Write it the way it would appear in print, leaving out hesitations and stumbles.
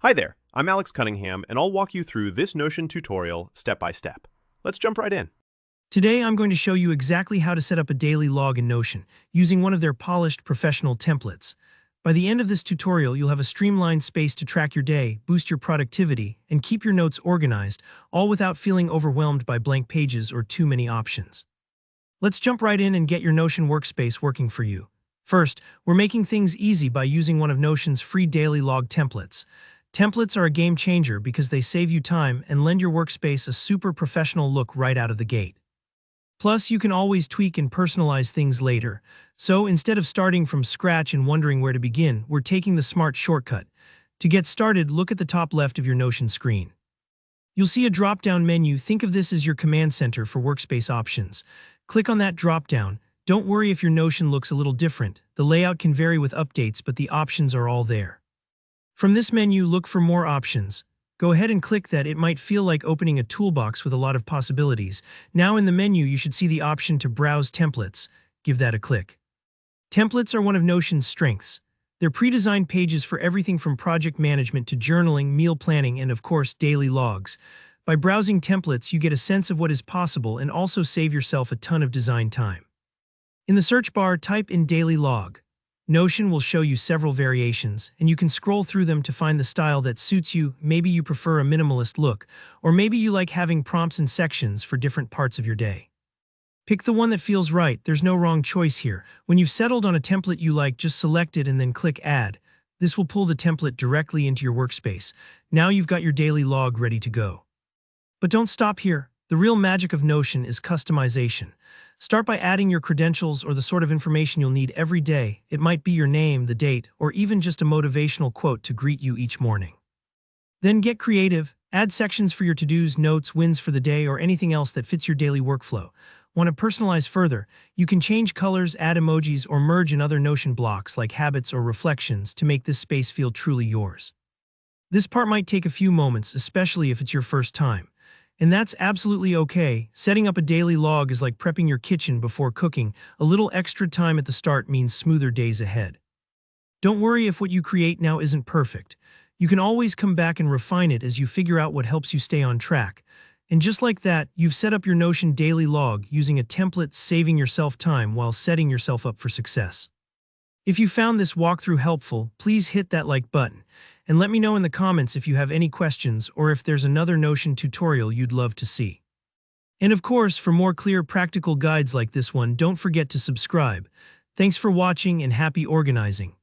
Hi there, I'm Alex Cunningham, and I'll walk you through this Notion tutorial step by step. Let's jump right in. Today, I'm going to show you exactly how to set up a daily log in Notion, using one of their polished professional templates. By the end of this tutorial, you'll have a streamlined space to track your day, boost your productivity, and keep your notes organized, all without feeling overwhelmed by blank pages or too many options. Let's jump right in and get your Notion workspace working for you. First, we're making things easy by using one of Notion's free daily log templates. Templates are a game changer because they save you time and lend your workspace a super professional look right out of the gate. Plus, you can always tweak and personalize things later. So instead of starting from scratch and wondering where to begin, we're taking the smart shortcut. To get started, look at the top left of your Notion screen. You'll see a drop-down menu. Think of this as your command center for workspace options. Click on that drop-down. Don't worry if your Notion looks a little different. The layout can vary with updates, but the options are all there. From this menu, look for more options. Go ahead and click that. It might feel like opening a toolbox with a lot of possibilities. Now in the menu, you should see the option to browse templates. Give that a click. Templates are one of Notion's strengths. They're pre-designed pages for everything from project management to journaling, meal planning, and of course, daily logs. By browsing templates, you get a sense of what is possible and also save yourself a ton of design time. In the search bar, type in daily log. Notion will show you several variations, and you can scroll through them to find the style that suits you. Maybe you prefer a minimalist look, or maybe you like having prompts and sections for different parts of your day. Pick the one that feels right. There's no wrong choice here. When you've settled on a template you like, just select it and then click Add. This will pull the template directly into your workspace. Now you've got your daily log ready to go. But don't stop here. The real magic of Notion is customization. Start by adding your credentials or the sort of information you'll need every day. It might be your name, the date, or even just a motivational quote to greet you each morning. Then get creative. Add sections for your to-dos, notes, wins for the day, or anything else that fits your daily workflow. Want to personalize further? You can change colors, add emojis, or merge in other Notion blocks like habits or reflections to make this space feel truly yours. This part might take a few moments, especially if it's your first time. And that's absolutely okay. Setting up a daily log is like prepping your kitchen before cooking. A little extra time at the start means smoother days ahead. Don't worry if what you create now isn't perfect. You can always come back and refine it as you figure out what helps you stay on track. And just like that, you've set up your Notion daily log using a template, saving yourself time while setting yourself up for success. If you found this walkthrough helpful, please hit that like button. And let me know in the comments if you have any questions or if there's another Notion tutorial you'd love to see. And of course, for more clear practical guides like this one, don't forget to subscribe. Thanks for watching and happy organizing.